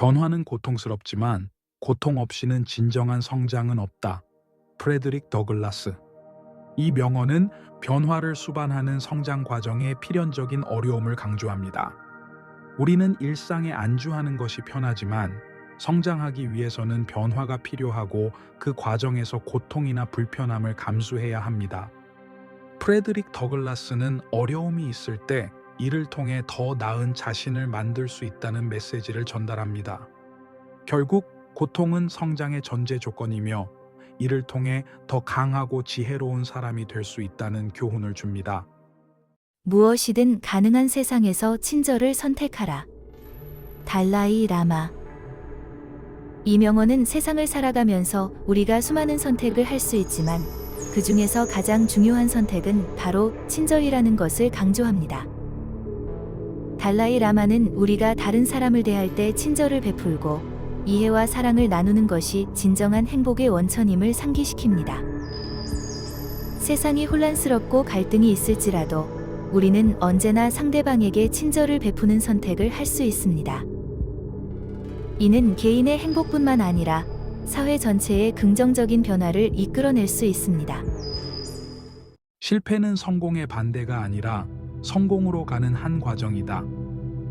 변화는 고통스럽지만 고통 없이는 진정한 성장은 없다. 프레드릭 더글라스. 이 명언은 변화를 수반하는 성장 과정의 필연적인 어려움을 강조합니다. 우리는 일상에 안주하는 것이 편하지만 성장하기 위해서는 변화가 필요하고 그 과정에서 고통이나 불편함을 감수해야 합니다. 프레드릭 더글라스는 어려움이 있을 때 이를 통해 더 나은 자신을 만들 수 있다는 메시지를 전달합니다. 결국 고통은 성장의 전제 조건이며 이를 통해 더 강하고 지혜로운 사람이 될 수 있다는 교훈을 줍니다. 무엇이든 가능한 세상에서 친절을 선택하라. 달라이 라마. 이 명언은 세상을 살아가면서 우리가 수많은 선택을 할 수 있지만 그 중에서 가장 중요한 선택은 바로 친절이라는 것을 강조합니다. 달라이 라마는 우리가 다른 사람을 대할 때 친절을 베풀고 이해와 사랑을 나누는 것이 진정한 행복의 원천임을 상기시킵니다. 세상이 혼란스럽고 갈등이 있을지라도 우리는 언제나 상대방에게 친절을 베푸는 선택을 할 수 있습니다. 이는 개인의 행복뿐만 아니라 사회 전체의 긍정적인 변화를 이끌어낼 수 있습니다. 실패는 성공의 반대가 아니라 성공으로 가는 한 과정이다.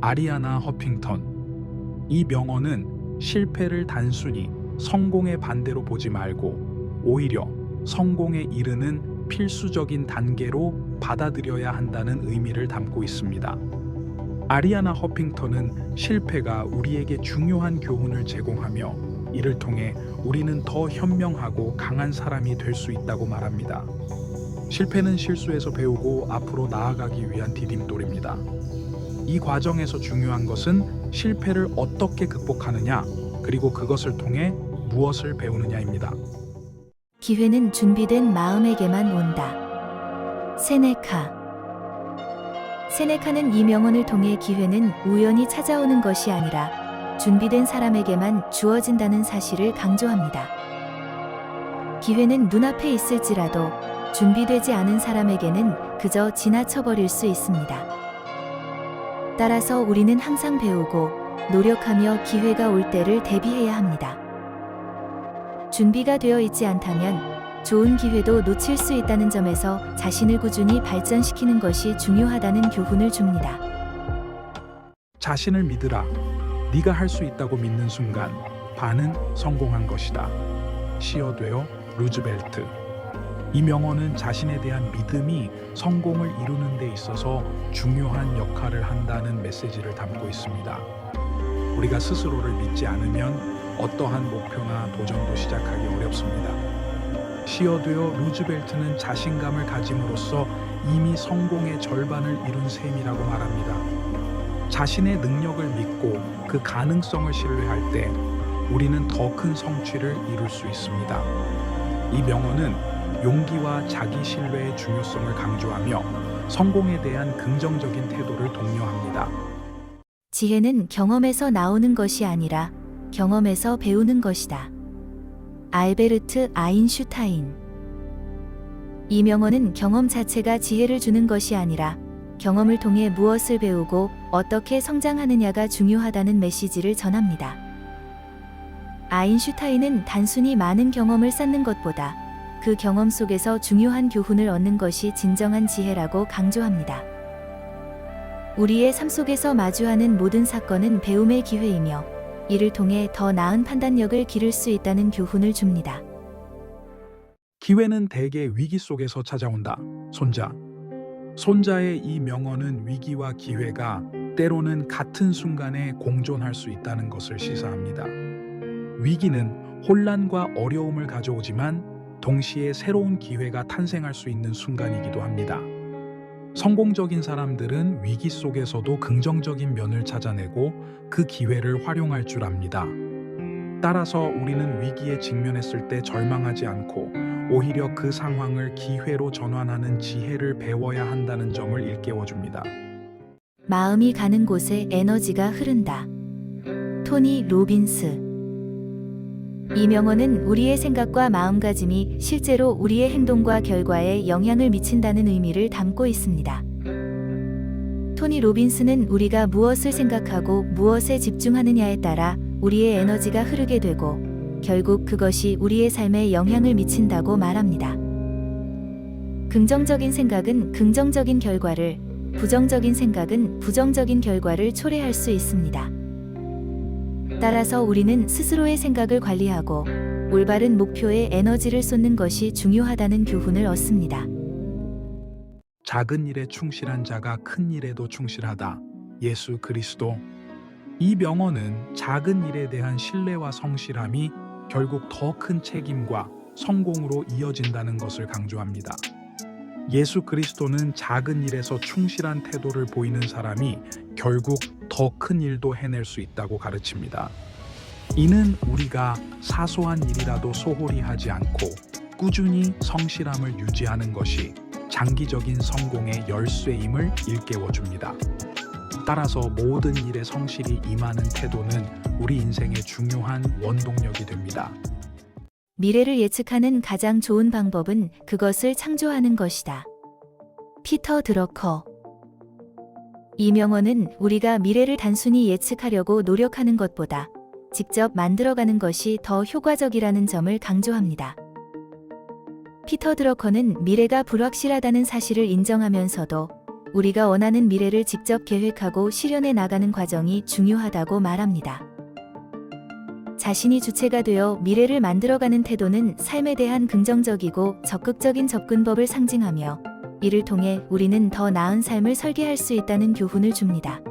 아리아나 허핑턴. 이 명언은 실패를 단순히 성공의 반대로 보지 말고 오히려 성공에 이르는 필수적인 단계로 받아들여야 한다는 의미를 담고 있습니다. 아리아나 허핑턴은 실패가 우리에게 중요한 교훈을 제공하며 이를 통해 우리는 더 현명하고 강한 사람이 될 수 있다고 말합니다. 실패는 실수에서 배우고 앞으로 나아가기 위한 디딤돌입니다. 이 과정에서 중요한 것은 실패를 어떻게 극복하느냐, 그리고 그것을 통해 무엇을 배우느냐입니다. 기회는 준비된 마음에게만 온다. 세네카. 세네카는 이 명언을 통해 기회는 우연히 찾아오는 것이 아니라 준비된 사람에게만 주어진다는 사실을 강조합니다. 기회는 눈앞에 있을지라도 준비되지 않은 사람에게는 그저 지나쳐버릴 수 있습니다. 따라서 우리는 항상 배우고 노력하며 기회가 올 때를 대비해야 합니다. 준비가 되어 있지 않다면 좋은 기회도 놓칠 수 있다는 점에서 자신을 꾸준히 발전시키는 것이 중요하다는 교훈을 줍니다. 자신을 믿으라. 네가 할 수 있다고 믿는 순간 반은 성공한 것이다. 시어되어 루즈벨트. 이 명언은 자신에 대한 믿음이 성공을 이루는 데 있어서 중요한 역할을 한다는 메시지를 담고 있습니다. 우리가 스스로를 믿지 않으면 어떠한 목표나 도전도 시작하기 어렵습니다. 시어되어 루즈벨트는 자신감을 가짐으로써 이미 성공의 절반을 이룬 셈이라고 말합니다. 자신의 능력을 믿고 그 가능성을 신뢰할 때 우리는 더 큰 성취를 이룰 수 있습니다. 이 명언은 용기와 자기 신뢰의 중요성을 강조하며 성공에 대한 긍정적인 태도를 독려합니다. 지혜는 경험에서 나오는 것이 아니라 경험에서 배우는 것이다. 알베르트 아인슈타인. 이 명언은 경험 자체가 지혜를 주는 것이 아니라 경험을 통해 무엇을 배우고 어떻게 성장하느냐가 중요하다는 메시지를 전합니다. 아인슈타인은 단순히 많은 경험을 쌓는 것보다 그 경험 속에서 중요한 교훈을 얻는 것이 진정한 지혜라고 강조합니다. 우리의 삶 속에서 마주하는 모든 사건은 배움의 기회이며 이를 통해 더 나은 판단력을 기를 수 있다는 교훈을 줍니다. 기회는 대개 위기 속에서 찾아온다. 손자. 손자의 이 명언은 위기와 기회가 때로는 같은 순간에 공존할 수 있다는 것을 시사합니다. 위기는 혼란과 어려움을 가져오지만 동시에 새로운 기회가 탄생할 수 있는 순간이기도 합니다. 성공적인 사람들은 위기 속에서도 긍정적인 면을 찾아내고 그 기회를 활용할 줄 압니다. 따라서 우리는 위기에 직면했을 때 절망하지 않고 오히려 그 상황을 기회로 전환하는 지혜를 배워야 한다는 점을 일깨워줍니다. 마음이 가는 곳에 에너지가 흐른다. 토니 로빈스. 이 명언은 우리의 생각과 마음가짐이 실제로 우리의 행동과 결과에 영향을 미친다는 의미를 담고 있습니다. 토니 로빈스는 우리가 무엇을 생각하고 무엇에 집중하느냐에 따라 우리의 에너지가 흐르게 되고 결국 그것이 우리의 삶에 영향을 미친다고 말합니다. 긍정적인 생각은 긍정적인 결과를, 부정적인 생각은 부정적인 결과를 초래할 수 있습니다. 따라서 우리는 스스로의 생각을 관리하고 올바른 목표에 에너지를 쏟는 것이 중요하다는 교훈을 얻습니다. 작은 일에 충실한 자가 큰 일에도 충실하다. 예수 그리스도. 이 명언은 작은 일에 대한 신뢰와 성실함이 결국 더 큰 책임과 성공으로 이어진다는 것을 강조합니다. 예수 그리스도는 작은 일에서 충실한 태도를 보이는 사람이 결국 더 큰 일도 해낼 수 있다고 가르칩니다. 이는 우리가 사소한 일이라도 소홀히 하지 않고 꾸준히 성실함을 유지하는 것이 장기적인 성공의 열쇠임을 일깨워 줍니다. 따라서 모든 일에 성실히 임하는 태도는 우리 인생의 중요한 원동력이 됩니다. 미래를 예측하는 가장 좋은 방법은 그것을 창조하는 것이다. 피터 드러커. 이 명언은 우리가 미래를 단순히 예측하려고 노력하는 것보다 직접 만들어가는 것이 더 효과적이라는 점을 강조합니다. 피터 드러커는 미래가 불확실하다는 사실을 인정하면서도 우리가 원하는 미래를 직접 계획하고 실현해 나가는 과정이 중요하다고 말합니다. 자신이 주체가 되어 미래를 만들어가는 태도는 삶에 대한 긍정적이고 적극적인 접근법을 상징하며 이를 통해 우리는 더 나은 삶을 설계할 수 있다는 교훈을 줍니다.